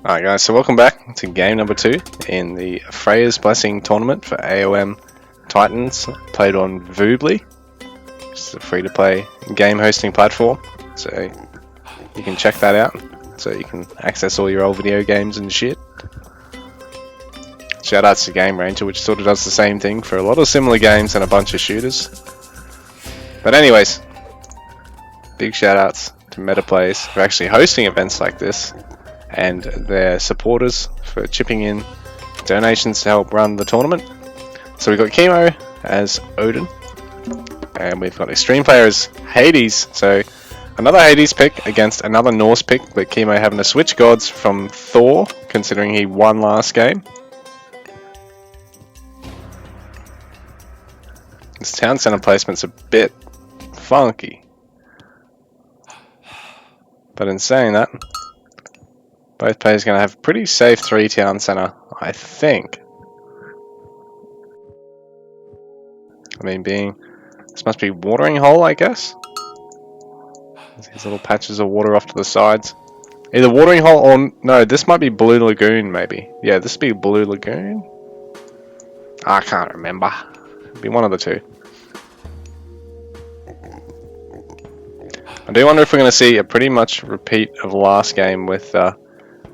Alright guys, so welcome back to game number 2 in the Freyja's Blessing tournament for AOM Titans, played on Voobly. It's a free-to-play game hosting platform, so you can check that out, so you can access all your old video games and shit. Shoutouts to Game Ranger, which sort of does the same thing for a lot of similar games and a bunch of shooters. But anyways, big shoutouts to Meta Players for actually hosting events like this, and their supporters for chipping in donations to help run the tournament. So we've got Kimo as Odin, and we've got Extreme Player as Hades. So another Hades pick against another Norse pick, but Kimo having to switch gods from Thor, considering he won last game. This town center placement's a bit funky, but in saying that, both players are going to have a pretty safe 3 town center, I think. I mean, this must be watering hole, I guess. These little patches of water off to the sides. Either watering hole or no, this might be Blue Lagoon, maybe. Yeah, this would be Blue Lagoon. I can't remember. It'd be one of the two. I do wonder if we're going to see a pretty much repeat of last game with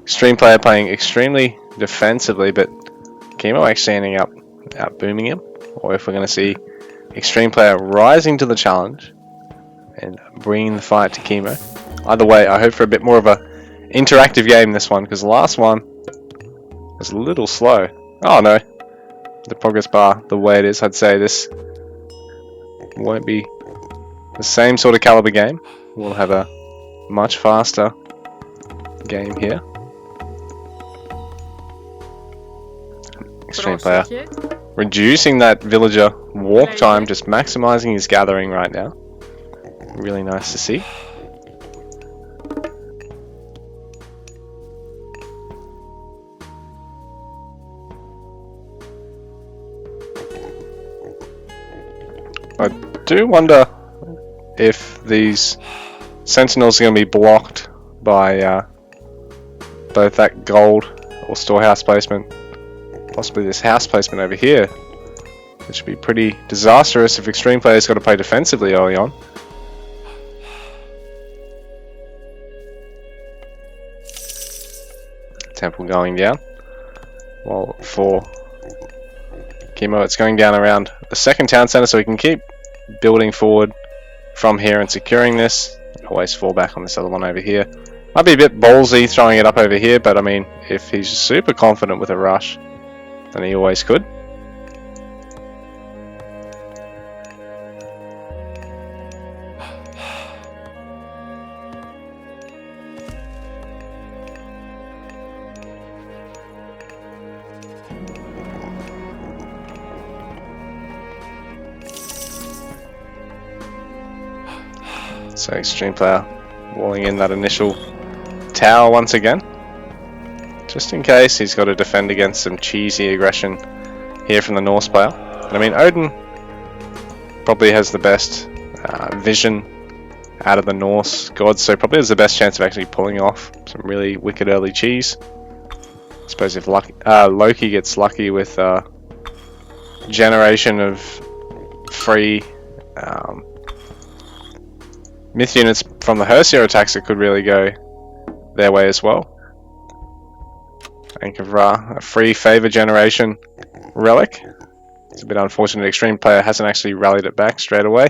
Extreme Player playing extremely defensively, but Kimo actually ending up booming him, or if we're going to see Extreme Player rising to the challenge and bringing the fight to Kimo. Either way, I hope for a bit more of a interactive game this one, because the last one was a little slow. Oh no, the progress bar the way it is, I'd say this won't be the same sort of caliber game. We'll have a much faster game here. Extreme Player reducing that villager walk time, just maximizing his gathering right now. Really nice to see. I do wonder if these sentinels are going to be blocked by both that gold or storehouse placement, possibly this house placement over here, which would be pretty disastrous if Extreme Player's got to play defensively early on. Temple going down, while for Kimo it's going down around the second town center, so he can keep building forward from here and securing this. Always fall back on this other one over here. Might be a bit ballsy throwing it up over here, but I mean, if he's super confident with a rush, then he always could. So Extreme Player walling in that initial tower once again, just in case he's got to defend against some cheesy aggression here from the Norse player. And I mean, Odin probably has the best vision out of the Norse gods, so probably has the best chance of actually pulling off some really wicked early cheese. I suppose if Loki gets lucky with generation of free myth units from the Hersier attacks, it could really go their way as well. Bank of Ra, a free favor generation relic. It's a bit unfortunate Extreme Player hasn't actually rallied it back straight away,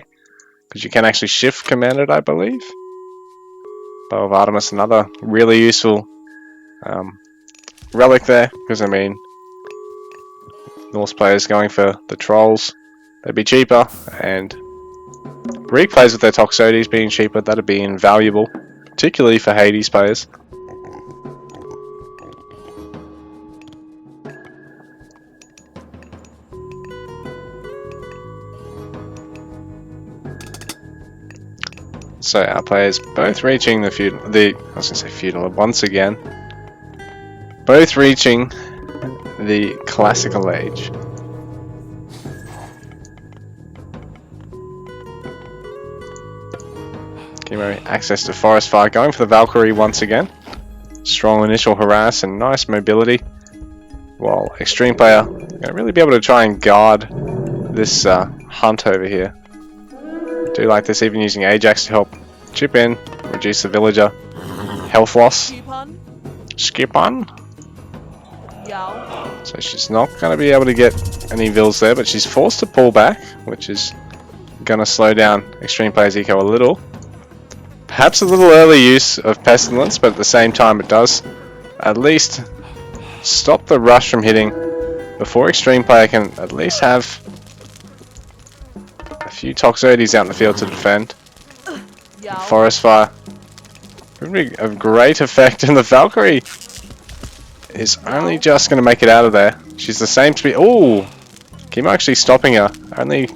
because you can actually shift command it, I believe. Bow of Artemis, another really useful relic there, because I mean, Norse players going for the trolls, they'd be cheaper, and Greek players with their Toxotes being cheaper, that'd be invaluable, particularly for Hades players. So our players both reaching the feudal once again, both reaching the classical age. Kimo access to Forest Fire, going for the Valkyrie once again. Strong initial harass and nice mobility. While Extreme Player gonna really be able to try and guard this hunt over here. I do like this, even using Ajax to help chip in, reduce the villager health loss. Skip on. So she's not going to be able to get any vills there, but she's forced to pull back, which is going to slow down Extreme Player's eco a little. Perhaps a little early use of Pestilence, but at the same time it does at least stop the rush from hitting before Extreme Player can at least have a few Toxotes out in the field to defend. Forest Fire really of great effect, and the Valkyrie is only just going to make it out of there. She's the same speed. Oh, Kimo actually stopping her only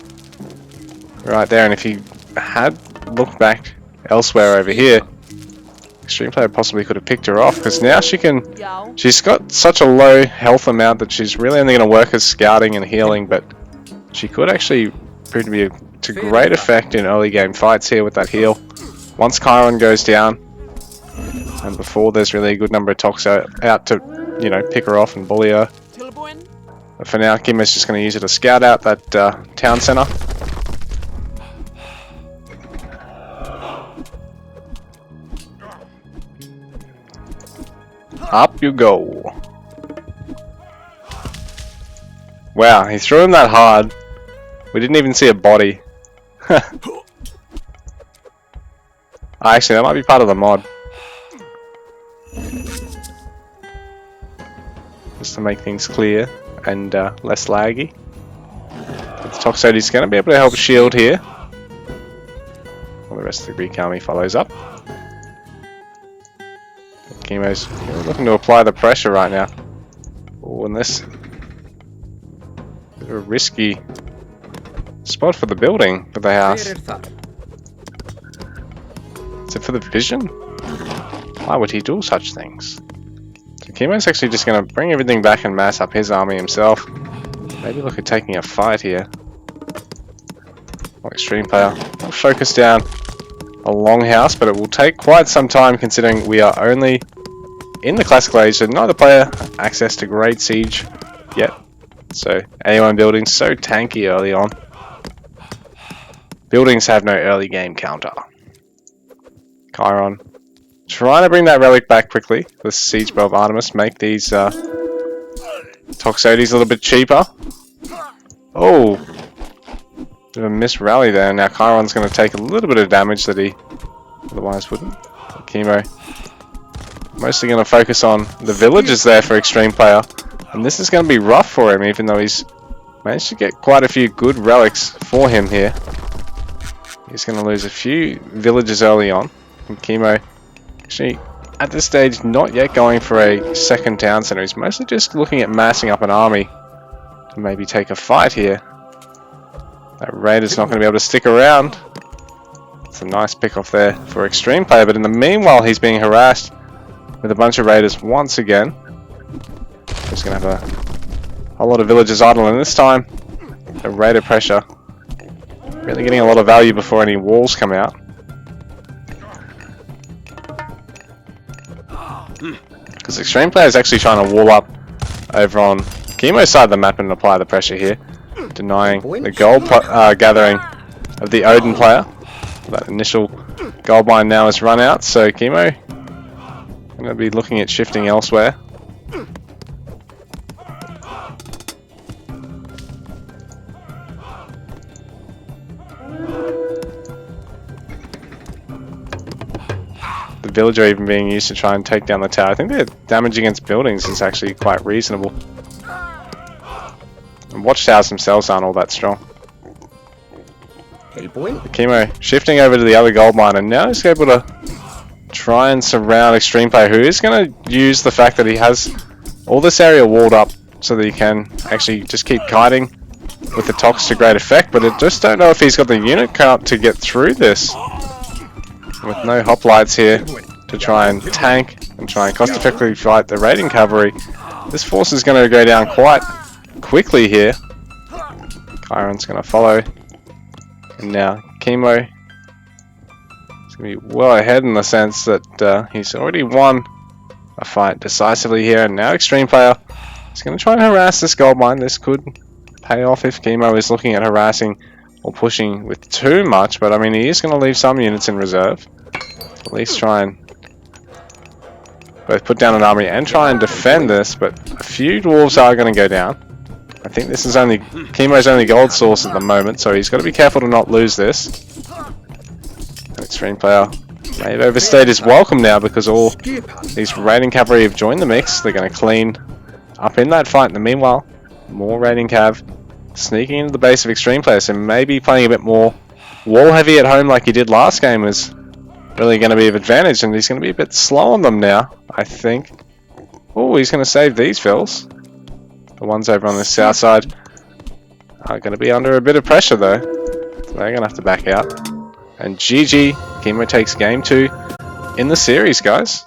right there, and if he had looked back elsewhere over here, Extreme Player possibly could have picked her off, because now she can. She's got such a low health amount that she's really only going to work as scouting and healing, but she could actually prove to be to great effect in early game fights here with that heal. Once Chiron goes down, and before there's really a good number of Tox out to, you know, pick her off and bully her. But for now, Kimo's just going to use it to scout out that town center. Up you go. Wow, he threw him that hard. We didn't even see a body. Actually, that might be part of the mod. Just to make things clear and less laggy. But the Toxotes going to be able to help shield here. While the rest of the Greek army follows up. Kimo's looking to apply the pressure right now. Oh, and this bit of a risky spot for the building for the house. Is it for the vision? Why would he do such things? So Kimo's actually just going to bring everything back and mass up his army himself. Maybe look at taking a fight here. Extreme Player will focus down a longhouse, but it will take quite some time considering we are only in the classical age, so neither player access to Great Siege yet. So A1 buildings so tanky early on. Buildings have no early game counter. Chiron trying to bring that relic back quickly. The Siege Bow of Artemis make these Toxotes a little bit cheaper. Oh, bit of a missed rally there. Now Chiron's going to take a little bit of damage that he otherwise wouldn't. Kimo mostly going to focus on the villages there for Extreme Player, and this is going to be rough for him, even though he's managed to get quite a few good relics for him here. He's going to lose a few villages early on, and Kimo actually at this stage not yet going for a second town center. He's mostly just looking at massing up an army to maybe take a fight here. That Raider's not going to be able to stick around. It's a nice pick off there for Extreme Player, but in the meanwhile he's being harassed with a bunch of Raiders once again. He's going to have a lot of villagers idle, and this time the Raider pressure really getting a lot of value before any walls come out. Because Extreme Player is actually trying to wall up over on Kimo's side of the map and apply the pressure here, denying the gold gathering of the Odin player. That initial gold mine now has run out, so Kimo going to be looking at shifting elsewhere. The villager even being used to try and take down the tower. I think the damage against buildings is actually quite reasonable. And watchtowers themselves aren't all that strong. Kimo shifting over to the other gold mine, and now he's able to try and surround Extreme Player, who is going to use the fact that he has all this area walled up so that he can actually just keep kiting with the Tox to great effect, but I just don't know if he's got the unit count to get through this. With no hoplites here to try and tank and try and cost effectively fight the raiding cavalry, this force is going to go down quite quickly here. Chiron's going to follow, and now Kimo is He's going to be well ahead in the sense that he's already won a fight decisively here, and now Extreme Player is going to try and harass this gold mine. This could pay off if Kimo is looking at harassing or pushing with too much, but I mean, he is going to leave some units in reserve. At least try and both put down an army and try and defend this, but a few dwarves are going to go down. I think this is only Kimo's only gold source at the moment, so he's got to be careful to not lose this. Extreme Player may have overstayed his welcome now because all these raiding cavalry have joined the mix. They're going to clean up in that fight. In the meanwhile, more raiding cav sneaking into the base of Extreme Player, so maybe playing a bit more wall heavy at home like he did last game was really going to be of advantage, and he's going to be a bit slow on them now, I think. Oh, he's going to save these fills. The ones over on the south side are going to be under a bit of pressure though, so they're going to have to back out. And GG, Kimo takes game 2 in the series, guys.